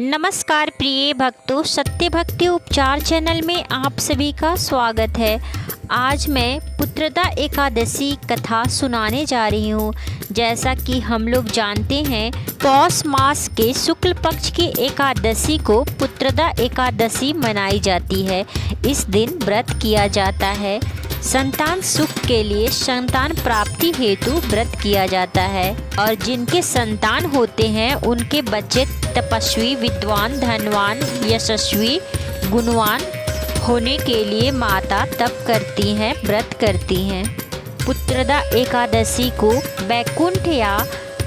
नमस्कार प्रिय भक्तों, सत्य भक्ति उपचार चैनल में आप सभी का स्वागत है। आज मैं पुत्रदा एकादशी कथा सुनाने जा रही हूँ। जैसा कि हम लोग जानते हैं, पौष मास के शुक्ल पक्ष की एकादशी को पुत्रदा एकादशी मनाई जाती है। इस दिन व्रत किया जाता है। संतान सुख के लिए संतान प्राप्ति हेतु व्रत किया जाता है और जिनके संतान होते हैं उनके बच्चे तपस्वी, विद्वान, धनवान, यशस्वी, गुणवान होने के लिए माता तप करती हैं, व्रत करती हैं। पुत्रदा एकादशी को बैकुंठ या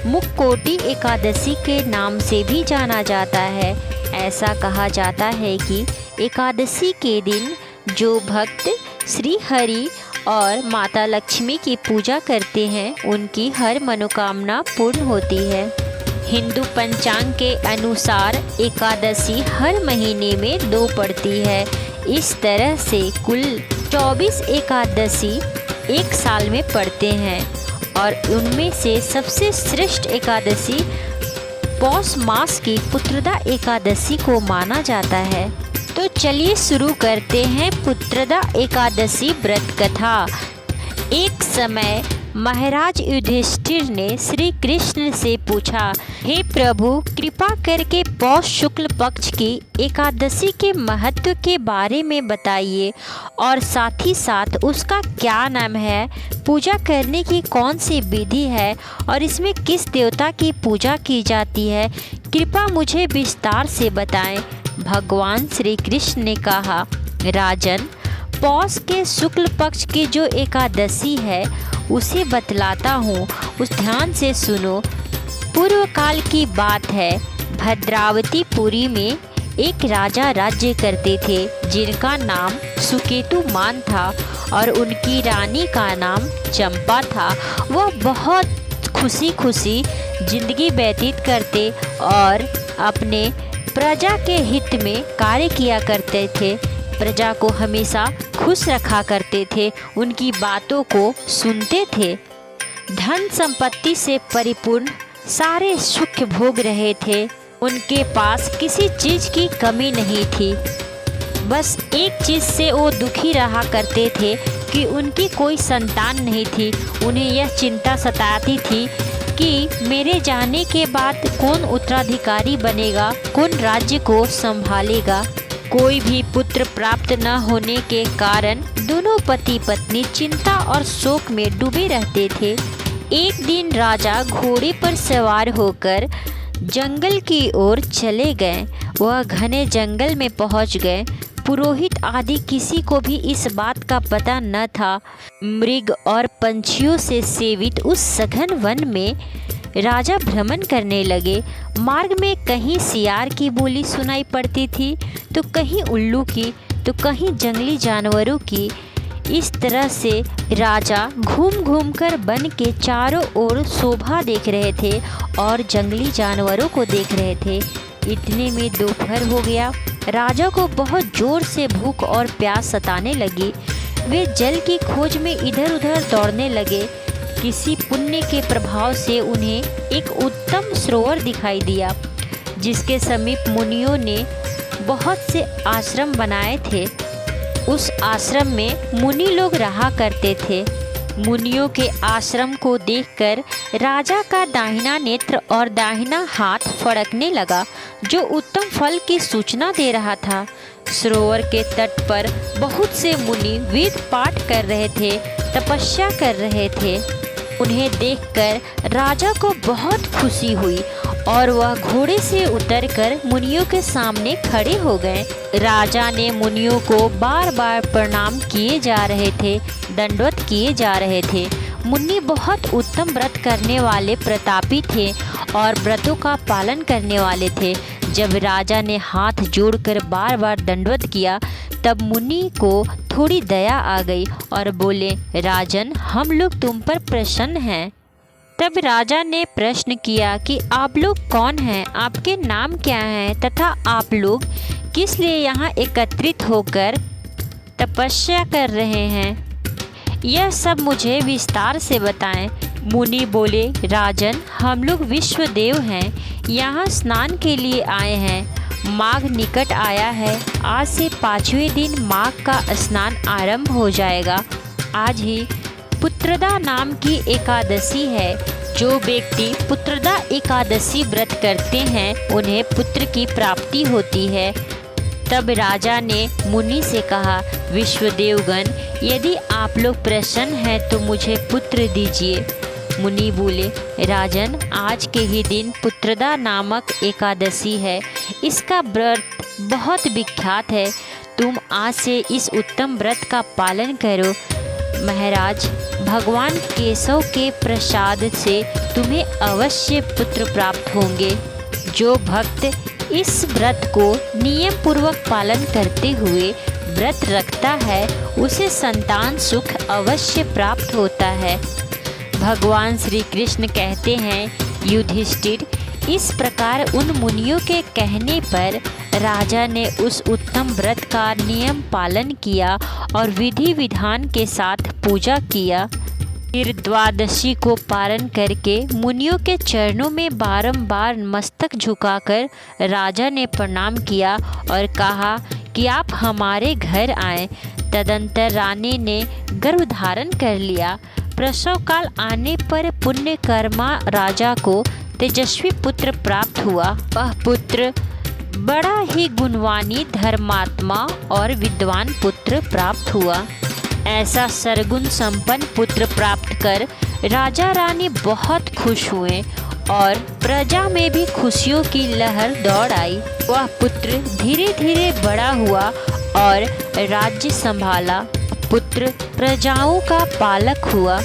मुक्कोटि एकादशी के नाम से भी जाना जाता है। ऐसा कहा जाता है कि एकादशी के दिन जो भक्त श्री हरि और माता लक्ष्मी की पूजा करते हैं उनकी हर मनोकामना पूर्ण होती है। हिंदू पंचांग के अनुसार एकादशी हर महीने में 2 पड़ती है। इस तरह से कुल 24 एकादशी एक साल में पड़ते हैं और उनमें से सबसे श्रेष्ठ एकादशी पौष मास की पुत्रदा एकादशी को माना जाता है। तो चलिए शुरू करते हैं पुत्रदा एकादशी व्रत कथा। एक समय महाराज युधिष्ठिर ने श्री कृष्ण से पूछा, हे प्रभु, कृपा करके पौष शुक्ल पक्ष की एकादशी के महत्व के बारे में बताइए और साथ ही साथ उसका क्या नाम है, पूजा करने की कौन सी विधि है और इसमें किस देवता की पूजा की जाती है, कृपा मुझे विस्तार से बताएं। भगवान श्री कृष्ण ने कहा, राजन, पौष के शुक्ल पक्ष की जो एकादशी है उसे बतलाता हूँ, उस ध्यान से सुनो। पूर्व काल की बात है। भद्रावतीपुरी में एक राजा राज्य करते थे जिनका नाम सुकेतुमान था और उनकी रानी का नाम चंपा था। वह बहुत खुशी जिंदगी व्यतीत करते और अपने प्रजा के हित में कार्य किया करते थे। प्रजा को हमेशा खुश रखा करते थे, उनकी बातों को सुनते थे। धन संपत्ति से परिपूर्ण सारे सुख भोग रहे थे। उनके पास किसी चीज़ की कमी नहीं थी। बस एक चीज़ से वो दुखी रहा करते थे कि उनकी कोई संतान नहीं थी। उन्हें यह चिंता सताती थी कि मेरे जाने के बाद कौन उत्तराधिकारी बनेगा, कौन राज्य को संभालेगा। कोई भी पुत्र प्राप्त न होने के कारण दोनों पति पत्नी चिंता और शोक में डूबे रहते थे। एक दिन राजा घोड़े पर सवार होकर जंगल की ओर चले गए। वह घने जंगल में पहुंच गए। पुरोहित आदि किसी को भी इस बात का पता न था। मृग और पंछियों से सेवित उस सघन वन में राजा भ्रमण करने लगे। मार्ग में कहीं सियार की बोली सुनाई पड़ती थी, तो कहीं उल्लू की, तो कहीं जंगली जानवरों की। इस तरह से राजा घूम कर वन के चारों ओर शोभा देख रहे थे और जंगली जानवरों को देख रहे थे। इतने में दोपहर हो गया। राजा को बहुत जोर से भूख और प्यास सताने लगी। वे जल की खोज में इधर उधर दौड़ने लगे। किसी पुण्य के प्रभाव से उन्हें एक उत्तम सरोवर दिखाई दिया जिसके समीप मुनियों ने बहुत से आश्रम बनाए थे। उस आश्रम में मुनि लोग रहा करते थे। मुनियों के आश्रम को देखकर राजा का दाहिना नेत्र और दाहिना हाथ फड़कने लगा, जो उत्तम फल की सूचना दे रहा था। सरोवर के तट पर बहुत से मुनि वेद पाठ कर रहे थे, तपस्या कर रहे थे। उन्हें देखकर राजा को बहुत खुशी हुई और वह घोड़े से उतरकर मुनियों के सामने खड़े हो गए। राजा ने मुनियों को बार बार प्रणाम किए जा रहे थे, दंडवत किए जा रहे थे। मुनि बहुत उत्तम व्रत करने वाले प्रतापी थे और व्रतों का पालन करने वाले थे। जब राजा ने हाथ जोड़कर बार बार दंडवत किया तब मुनि को थोड़ी दया आ गई और बोले, राजन, हम लोग तुम पर प्रसन्न हैं। तब राजा ने प्रश्न किया कि आप लोग कौन हैं, आपके नाम क्या हैं तथा आप लोग किस लिए यहाँ एकत्रित होकर तपस्या कर रहे हैं, यह सब मुझे विस्तार से बताएं। मुनि बोले, राजन, हम लोग विश्वदेव हैं, यहाँ स्नान के लिए आए हैं माघ निकट आया है। आज से 5वें दिन माघ का स्नान आरंभ हो जाएगा। आज ही पुत्रदा नाम की एकादशी है। जो व्यक्ति पुत्रदा एकादशी व्रत करते हैं उन्हें पुत्र की प्राप्ति होती है। तब राजा ने मुनि से कहा, विश्वदेवगण, यदि आप लोग प्रसन्न हैं तो मुझे पुत्र दीजिए। मुनि बोले, राजन, आज के ही दिन पुत्रदा नामक एकादशी है। इसका व्रत बहुत विख्यात है। तुम आज से इस उत्तम व्रत का पालन करो। महाराज, भगवान केशव के प्रसाद से तुम्हें अवश्य पुत्र प्राप्त होंगे। जो भक्त इस व्रत को नियम पूर्वक पालन करते हुए व्रत रखता है उसे संतान सुख अवश्य प्राप्त होता है। भगवान श्री कृष्ण कहते हैं, युधिष्ठिर, इस प्रकार उन मुनियों के कहने पर राजा ने उस उत्तम व्रत का नियम पालन किया और विधि विधान के साथ पूजा किया। फिर द्वादशी को पारण करके मुनियों के चरणों में बारंबार मस्तक झुकाकर राजा ने प्रणाम किया और कहा कि आप हमारे घर आएं। तदंतर रानी ने गर्भ धारण कर लिया। प्रसव काल आने पर पुण्यकर्मा राजा को तेजस्वी पुत्र प्राप्त हुआ। वह पुत्र बड़ा ही गुणवानी, धर्मात्मा और विद्वान पुत्र प्राप्त हुआ। ऐसा सरगुण संपन्न पुत्र प्राप्त कर राजा रानी बहुत खुश हुए और प्रजा में भी खुशियों की लहर दौड़ आई। वह पुत्र धीरे धीरे बड़ा हुआ और राज्य संभाला। पुत्र प्रजाओं का पालक हुआ।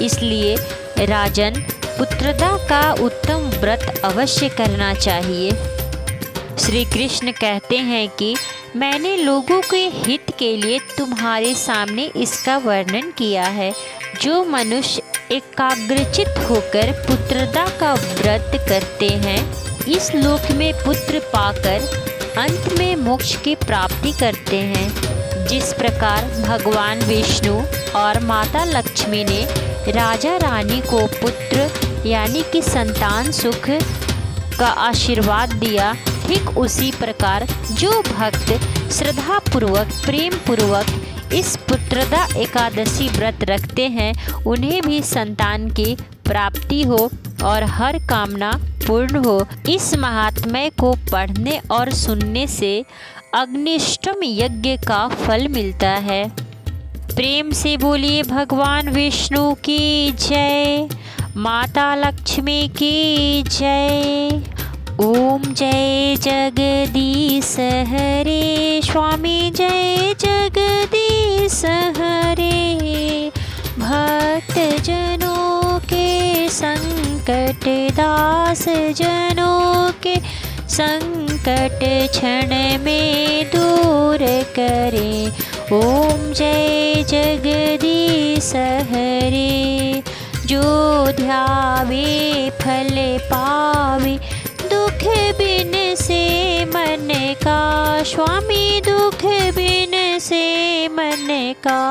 इसलिए राजन, पुत्रदा का उत्तम व्रत अवश्य करना चाहिए। श्री कृष्ण कहते हैं कि मैंने लोगों के हित के लिए तुम्हारे सामने इसका वर्णन किया है। जो मनुष्य एकाग्रचित होकर पुत्रदा का व्रत करते हैं, इस लोक में पुत्र पाकर अंत में मोक्ष की प्राप्ति करते हैं। जिस प्रकार भगवान विष्णु और माता लक्ष्मी ने राजा रानी को पुत्र यानी कि संतान सुख का आशीर्वाद दिया, ठीक उसी प्रकार जो भक्त श्रद्धा पूर्वक प्रेम पूर्वक इस पुत्रदा एकादशी व्रत रखते हैं उन्हें भी संतान की प्राप्ति हो और हर कामना पूर्ण हो। इस महात्म्य को पढ़ने और सुनने से अग्निष्टम यज्ञ का फल मिलता है। प्रेम से बोलिए भगवान विष्णु की जय, माता लक्ष्मी की जय। ओम जय जगदीश हरे, स्वामी जय जगदीश हरे। भक्त जनों के संकट, दास जनों के संकट क्षण में दूर करे। ओम जय जगदीश हरे। जो ध्यावे फल पावे, दुख बिन से मन का, स्वामी दुख बिन से मन का।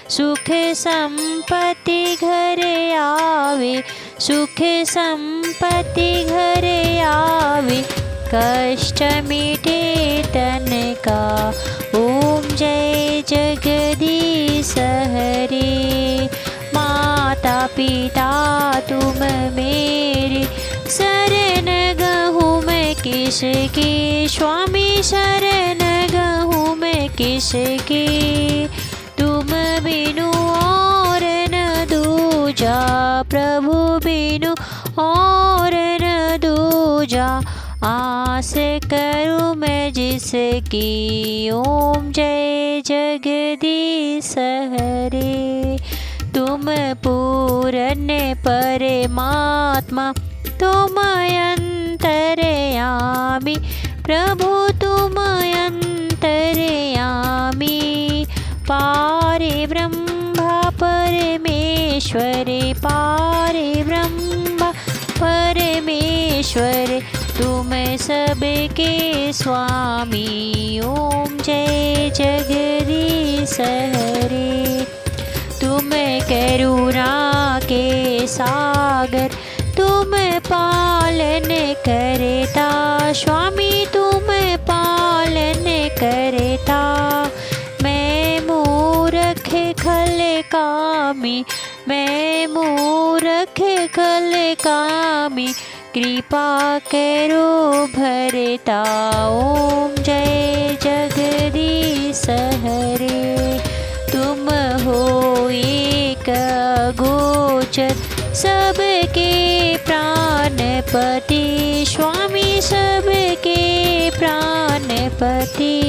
सुख संपत्ति घर आवे, सुख संपत्ति घर आवे, कष्ट मिटे तन का। ओम जय जगदीश हरे। माता पिता तुम मेरे, शरण गहूँ मैं किसकी, स्वामी शरण गहूँ मैं किसकी। तुम बिनु और न दूजा, प्रभु बिनु और न दूजा। आस करूँ मैं जिसकी, ओम जय जगदीश हरे। तुम पूर्ण परमात्मा, तुम अंतर्यामी, प्रभु तुम अंतर्यामी। पारे ब्रह्मा परमेश्वरे, पारे ब्रह्मा परमेश्वर, तुम सबके स्वामी। ओम जय जगदीश हरे। तुम करुणा के सागर, तुम पालन करता, स्वामी मैं मूरख खल कामी, कृपा करो भरता। ओम जय जगदीश हरे। तुम हो एक गोचर, सबके प्राणपति, स्वामी सबके प्राणपति।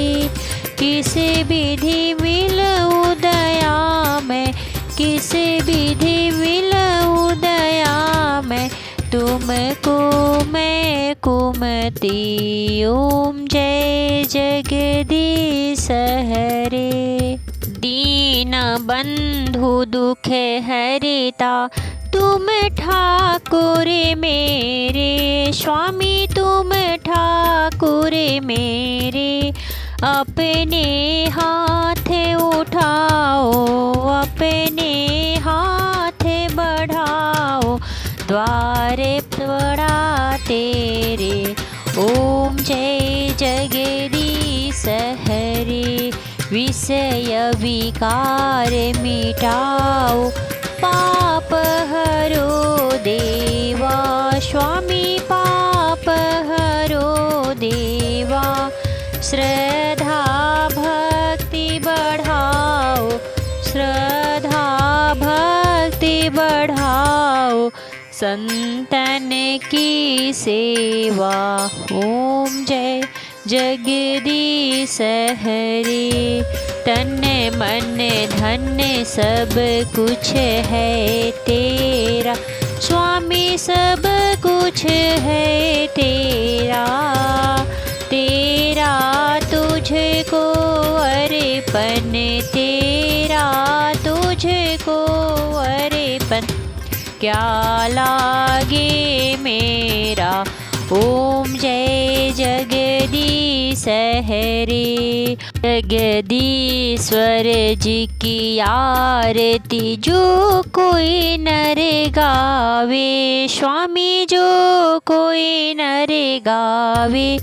किस विधि मिलऊं दया मैं, किस विधि मिलऊं दया मैं, तुमको मैं कुमति। ओम जय जगदीश हरे। दीन बंधु दुख हरिता, तुम ठाकुर मेरे, स्वामी तुम ठाकुर मेरे। अपने हाथ उठाओ, अपने हाथ बढ़ाओ, द्वार बड़ा तेरे। ओम जय जगदीश हरे। विषय विकार मिटाओ, पाप हरो देवा, स्वामी पाप हरो देवा। श्रद्धा भक्ति बढ़ाओ, श्रद्धा भक्ति बढ़ाओ, संतन की सेवा। ओम जय जगदीश हरे। तन मन धन सब कुछ है तेरा, स्वामी सब कुछ है तेरा। तेरा तुझको अर्पण, तेरा तुझको अर्पण, क्या लागे मेरा। ओम जय जगदीश हरे। जगदीश्वर जी की आरती जो कोई नर गावे, स्वामी जो कोई नर गावे।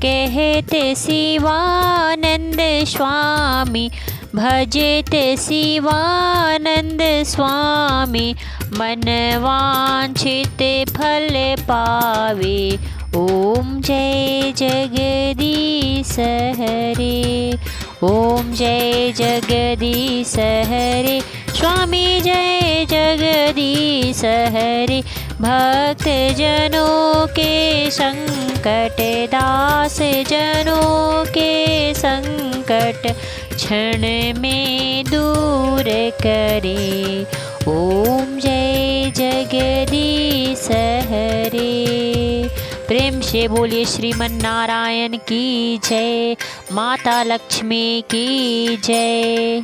कहते शिवानंद स्वामी, भजते शिवानंद स्वामी, मन वांछित फल पावे। ओम जय जगदीश हरे। ओम जय जगदीश हरे। स्वामी जय जगदीश हरे। भक्त जनों के संकट, दास जनों के संकट, क्षण में दूर करे। ओम जय जगदीश हरे। प्रेम से बोलिए श्रीमन नारायण की जय, माता लक्ष्मी की जय।